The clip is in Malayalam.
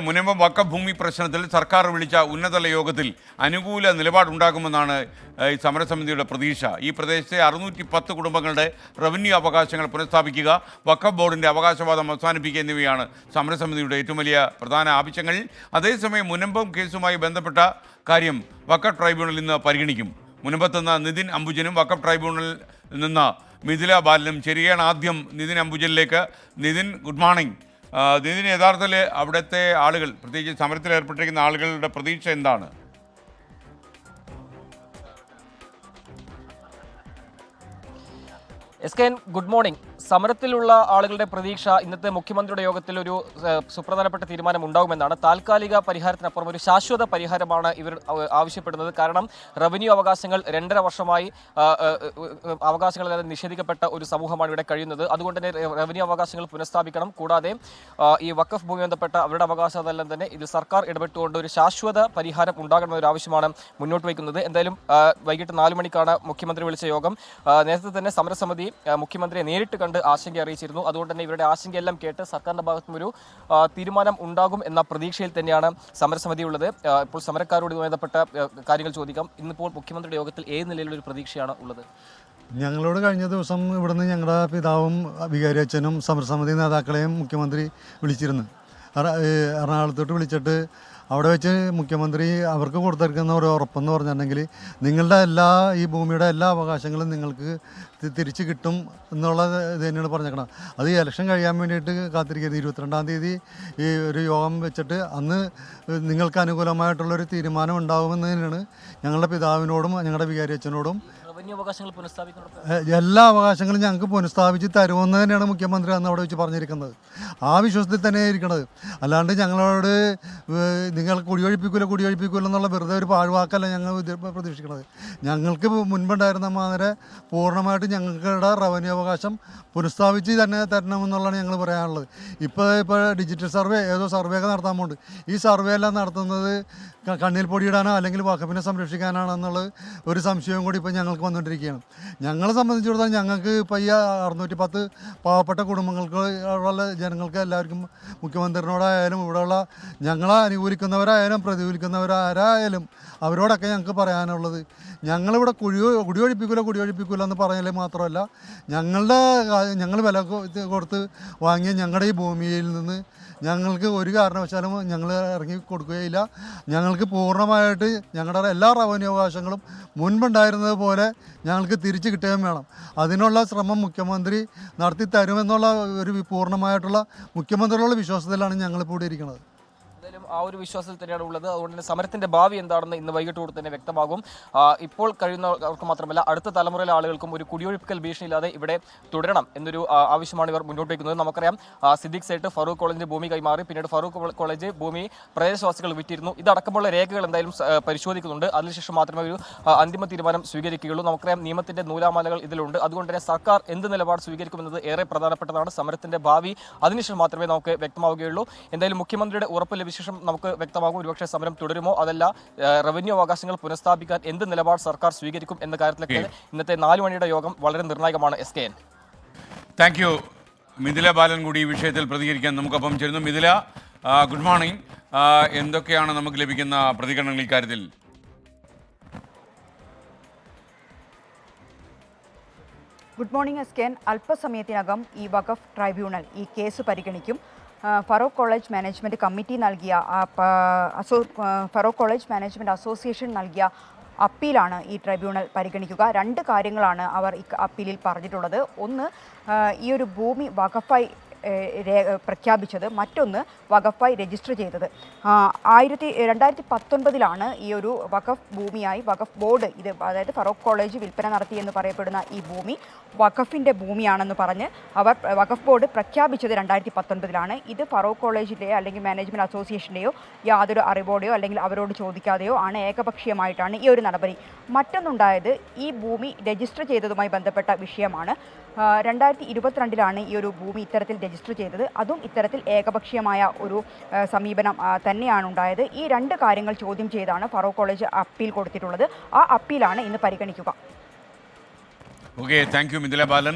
മുനമ്പം വഖഫ് ഭൂമി പ്രശ്നത്തിൽ സർക്കാർ വിളിച്ച ഉന്നതതല യോഗത്തിൽ അനുകൂല നിലപാടുണ്ടാകുമെന്നാണ് ഈ സമരസമിതിയുടെ പ്രതീക്ഷ. ഈ പ്രദേശത്തെ 610 കുടുംബങ്ങളുടെ റവന്യൂ അവകാശങ്ങൾ പുനഃസ്ഥാപിക്കുക, വഖഫ് ബോർഡിൻ്റെ അവകാശവാദം അവസാനിപ്പിക്കുക എന്നിവയാണ് സമരസമിതിയുടെ ഏറ്റവും വലിയ പ്രധാന ആവശ്യങ്ങൾ. അതേസമയം മുനമ്പം കേസുമായി ബന്ധപ്പെട്ട കാര്യം വഖഫ് ട്രൈബ്യൂണൽ ഇന്ന് പരിഗണിക്കും. മുനമ്പത്ത് നിന്ന് നിതിൻ അംബുജനും വഖഫ് ട്രൈബ്യൂണലിൽ നിന്ന് മിഥില ബാലനും ചേരുകയാണ്. ആദ്യം നിതിൻ അംബുജനിലേക്ക്. Nithin, good morning. ഇതിന് യഥാർത്ഥത്തിൽ അവിടുത്തെ ആളുകൾ, പ്രത്യേകിച്ച് സമരത്തിൽ ഏർപ്പെട്ടിരിക്കുന്ന ആളുകളുടെ പ്രതീക്ഷ എന്താണ്? എസ്കെൻ, ഗുഡ് മോർണിംഗ്. സമരത്തിലുള്ള ആളുകളുടെ പ്രതീക്ഷ ഇന്നത്തെ മുഖ്യമന്ത്രിയുടെ യോഗത്തിൽ ഒരു സുപ്രധാനപ്പെട്ട തീരുമാനം ഉണ്ടാകുമെന്നാണ്. താൽക്കാലിക പരിഹാരത്തിനപ്പുറം ഒരു ശാശ്വത പരിഹാരമാണ് ഇവർ ആവശ്യപ്പെടുന്നത്. കാരണം റവന്യൂ അവകാശങ്ങൾ 2.5 വർഷമായി അവകാശങ്ങൾ നിഷേധിക്കപ്പെട്ട ഒരു സമൂഹമാണ് ഇവിടെ കഴിയുന്നത്. അതുകൊണ്ട് തന്നെ റവന്യൂ അവകാശങ്ങൾ പുനഃസ്ഥാപിക്കണം. കൂടാതെ ഈ വഖഫ് ഭൂമി ബന്ധപ്പെട്ട അവരുടെ അവകാശമെല്ലാം തന്നെ ഇതിൽ സർക്കാർ ഇടപെട്ടുകൊണ്ട് ഒരു ശാശ്വത പരിഹാരം ഉണ്ടാകണമെന്നൊരു ആവശ്യമാണ് മുന്നോട്ട് വയ്ക്കുന്നത്. എന്തായാലും വൈകിട്ട് 4 മണിക്കാണ് മുഖ്യമന്ത്രി വിളിച്ച യോഗം. നേരത്തെ തന്നെ സമരസമിതി മുഖ്യമന്ത്രിയെ നേരിട്ട് കണ്ട് ആശങ്ക അറിയിച്ചിരുന്നു. അതുകൊണ്ട് തന്നെ ഇവരുടെ ആശങ്കയെല്ലാം കേട്ട് സർക്കാരിന്റെ ഭാഗത്തും ഒരു തീരുമാനം ഉണ്ടാകും എന്ന പ്രതീക്ഷയിൽ തന്നെയാണ് സമരസമിതി ഉള്ളത്. ഇപ്പോൾ സമരക്കാരോട് ബന്ധപ്പെട്ട കാര്യങ്ങൾ ചോദിക്കാം. ഇന്നിപ്പോൾ മുഖ്യമന്ത്രിയുടെ യോഗത്തിൽ ഏത് നിലയിലുള്ള ഒരു പ്രതീക്ഷയാണ് ഉള്ളത്? ഞങ്ങളോട് കഴിഞ്ഞ ദിവസം ഇവിടുന്ന് ഞങ്ങളുടെ പിതാവും വികാരി അച്ഛനും സമരസമിതി നേതാക്കളെയും മുഖ്യമന്ത്രി വിളിച്ചിരുന്നു. എറണാകുളത്തോട്ട് വിളിച്ചിട്ട് അവിടെ വെച്ച് മുഖ്യമന്ത്രി അവർക്ക് കൊടുത്തിരിക്കുന്ന ഒരു ഉറപ്പെന്ന് പറഞ്ഞിട്ടുണ്ടെങ്കിൽ നിങ്ങളുടെ ഈ ഭൂമിയുടെ എല്ലാ അവകാശങ്ങളും നിങ്ങൾക്ക് തിരിച്ച് കിട്ടും എന്നുള്ളത് ഇത് തന്നെയാണ് പറഞ്ഞേക്കണം. അത് ഈ ഇലക്ഷൻ കഴിയാൻ വേണ്ടിയിട്ട് കാത്തിരിക്കുന്നത്. 22-ാം തീയതി ഈ ഒരു യോഗം വെച്ചിട്ട് അന്ന് നിങ്ങൾക്ക് അനുകൂലമായിട്ടുള്ളൊരു തീരുമാനം ഉണ്ടാകുമെന്ന് തന്നെയാണ് ഞങ്ങളുടെ പിതാവിനോടും ഞങ്ങളുടെ വികാരി അച്ഛനോടും എല്ലാ അവകാശങ്ങളും ഞങ്ങൾക്ക് പുനഃസ്ഥാപിച്ച് തരുമെന്ന് തന്നെയാണ് മുഖ്യമന്ത്രി അന്ന് അവിടെ വെച്ച് പറഞ്ഞിരിക്കുന്നത്. ആ വിശ്വാസത്തിൽ തന്നെ ഇരിക്കണത്. അല്ലാണ്ട് ഞങ്ങളോട് നിങ്ങൾ കുടിയൊഴിപ്പിക്കില്ല എന്നുള്ള വെറുതെ ഒരു പാഴ്വാക്കല്ല ഞങ്ങൾ പ്രതീക്ഷിക്കുന്നത്. ഞങ്ങൾക്ക് മുൻപുണ്ടായിരുന്ന മാതിരി പൂർണ്ണമായിട്ട് ഞങ്ങളുടെ റവന്യൂ അവകാശം പുനഃസ്ഥാപിച്ച് തന്നെ തരണമെന്നുള്ളതാണ് ഞങ്ങൾ പറയാനുള്ളത്. ഇപ്പോൾ ഡിജിറ്റൽ സർവേ ഏതോ സർവേ ഒക്കെ നടത്താൻ പോകുന്നുണ്ട്. ഈ സർവേ എല്ലാം നടത്തുന്നത് കണ്ണിൽ പൊടിയിടാനോ അല്ലെങ്കിൽ വഖഫിനെ സംരക്ഷിക്കാനാണോ എന്നുള്ള ഒരു സംശയവും കൂടി ഇപ്പോൾ ഞങ്ങൾക്ക് വന്നുകൊണ്ടിരിക്കുകയാണ്. ഞങ്ങളെ സംബന്ധിച്ചിടത്തോളം ഞങ്ങൾക്ക് ഇപ്പോൾ ഈ 610 പാവപ്പെട്ട കുടുംബങ്ങൾക്ക് ഉള്ള ജനങ്ങൾക്ക് എല്ലാവർക്കും മുഖ്യമന്ത്രിനോടായാലും ഇവിടെയുള്ള ഞങ്ങളെ അനുകൂലിക്കുന്നവരായാലും പ്രതികൂലിക്കുന്നവരായാലും അവരോടൊക്കെ ഞങ്ങൾക്ക് പറയാനുള്ളത്, ഞങ്ങളിവിടെ കുടിയൊഴിപ്പിക്കില്ല എന്ന് പറഞ്ഞാൽ മാത്രമല്ല, ഞങ്ങൾ വില കൊടുത്ത് വാങ്ങിയ ഞങ്ങളുടെ ഈ ഭൂമിയിൽ നിന്ന് ഞങ്ങൾക്ക് ഒരു കാരണവശാലും ഞങ്ങൾ ഇറങ്ങി കൊടുക്കുകയില്ല. ഞങ്ങൾക്ക് പൂർണ്ണമായിട്ട് ഞങ്ങളുടെ എല്ലാ റവന്യൂ അവകാശങ്ങളും മുൻപുണ്ടായിരുന്നത് പോലെ ഞങ്ങൾക്ക് തിരിച്ചു കിട്ടുകയും വേണം. അതിനുള്ള ശ്രമം മുഖ്യമന്ത്രി നടത്തി തരുമെന്നുള്ള ഒരു പൂർണ്ണമായിട്ടുള്ള മുഖ്യമന്ത്രിയുള്ള വിശ്വാസത്തിലാണ് ഞങ്ങളിപ്പോൾ ഇവിടെ ഇരിക്കുന്നത്. ആ ഒരു വിശ്വാസത്തിൽ തന്നെയാണ് ഉള്ളത്. അതുകൊണ്ട് തന്നെ സമരത്തിന്റെ ഭാവി എന്താണെന്ന് ഇന്ന് വൈകിട്ടോട് തന്നെ വ്യക്തമാകും. ഇപ്പോൾ കഴിയുന്നവർക്ക് മാത്രമല്ല അടുത്ത തലമുറയിലെ ആളുകൾക്കും ഒരു കുടിയൊഴിപ്പിക്കൽ ഭീഷണിയില്ലാതെ ഇവിടെ തുടരണം എന്നൊരു ആവശ്യമാണ് ഇവർ മുന്നോട്ട് വയ്ക്കുന്നത്. നമുക്കറിയാം, സിദ്ദിഖ് സേട്ട് ഫറൂഖ് കോളേജിന്റെ ഭൂമി കൈമാറി, പിന്നീട് ഫറൂഖ് കോളേജ് ഭൂമി പ്രദേശവാസികൾ വിറ്റിരുന്നു. ഇതടക്കമുള്ള രേഖകൾ എന്തായാലും പരിശോധിക്കുന്നുണ്ട്. അതിനുശേഷം മാത്രമേ ഒരു അന്തിമ തീരുമാനം സ്വീകരിക്കുകയുള്ളൂ. നമുക്കറിയാം, നിയമത്തിന്റെ നൂലാമാലകൾ ഇതിലുണ്ട്. അതുകൊണ്ട് തന്നെ സർക്കാർ എന്ത് നിലപാട് സ്വീകരിക്കുമെന്നത് ഏറെ പ്രധാനപ്പെട്ടതാണ്. സമരത്തിന്റെ ഭാവി അതിനുശേഷം മാത്രമേ നമുക്ക് വ്യക്തമാവുകയുള്ളൂ. എന്തായാലും മുഖ്യമന്ത്രിയുടെ ഉറപ്പ് ലഭിച്ച ശേഷം നമുക്ക് വ്യക്തമാകും ഒരുപക്ഷെ സമരം തുടരുമോ അതല്ല റവന്യൂ അവകാശങ്ങൾ പുനഃസ്ഥാപിക്കാൻ എന്ത് നിലപാട് സർക്കാർ സ്വീകരിക്കും എന്ന കാര്യത്തിലൊക്കെ ഇന്നത്തെ 4 മണിയുടെ യോഗം വളരെ നിർണായകമാണ്. SKN. Thank you. Mithila Balan കൂടി ഈ വിഷയത്തിൽ പ്രതികരിക്കാൻ നമുക്കൊപ്പം ചേരുന്നു. Mithila, good morning. എന്തൊക്കെയാണ് നമുക്ക് ലഭിക്കുന്ന പ്രതികരണങ്ങൾ ഇക്കാര്യത്തിൽ? Good morning SKN. അല്പസമയത്തിനകം ഈ വഖഫ് ട്രൈബ്യൂണൽ ഈ കേസ് പരിഗണിക്കും. ഫറൂഖ് കോളേജ് മാനേജ്മെൻറ്റ് കമ്മിറ്റി നൽകിയ ഫറൂഖ് കോളേജ് മാനേജ്മെൻറ്റ് അസോസിയേഷൻ നൽകിയ അപ്പീലാണ് ഈ ട്രൈബ്യൂണൽ പരിഗണിക്കുക. 2 കാര്യങ്ങളാണ് അവർ ഈ അപ്പീലിൽ പറഞ്ഞിട്ടുള്ളത്. ഒന്ന്, ഈ ഒരു ഭൂമി വഖഫായി പ്രഖ്യാപിച്ചത്, മറ്റൊന്ന് വഖഫായി രജിസ്റ്റർ ചെയ്തത്. 2019 ഈ ഒരു വഖഫ് ഭൂമിയായി വഖഫ് ബോർഡ് അതായത് ഫറൂഖ് കോളേജ് വിൽപ്പന നടത്തിയെന്ന് പറയപ്പെടുന്ന ഈ ഭൂമി വഖഫിൻ്റെ ഭൂമിയാണെന്ന് പറഞ്ഞ് അവർ വഖഫ് ബോർഡ് പ്രഖ്യാപിച്ചത് 2019. ഇത് ഫറൂഖ് കോളേജിൻ്റെയോ അല്ലെങ്കിൽ മാനേജ്മെൻറ്റ് അസോസിയേഷൻ്റെയോ യാതൊരു അറിവോടെയോ അല്ലെങ്കിൽ അവരോട് ചോദിക്കാതെയോ ആണ്, ഏകപക്ഷീയമായിട്ടാണ് ഈ ഒരു നടപടി. മറ്റൊന്നുണ്ടായത്, ഈ ഭൂമി രജിസ്റ്റർ ചെയ്തതുമായി ബന്ധപ്പെട്ട വിഷയമാണ്. 2022 ഈ ഒരു ഭൂമി ഇത്തരത്തിൽ രജിസ്റ്റർ ചെയ്തത്. അതും ഇത്തരത്തിൽ ഏകപക്ഷീയമായ ഒരു സമീപനം തന്നെയാണ് ഉണ്ടായത്. ഈ 2 കാര്യങ്ങൾ ചോദ്യം ചെയ്താണ് ഫറൂഖ് കോളേജ് അപ്പീൽ കൊടുത്തിട്ടുള്ളത്. ആ അപ്പീലാണ് ഇന്ന് പരിഗണിക്കുക. Okay, thank you Mithila Balan.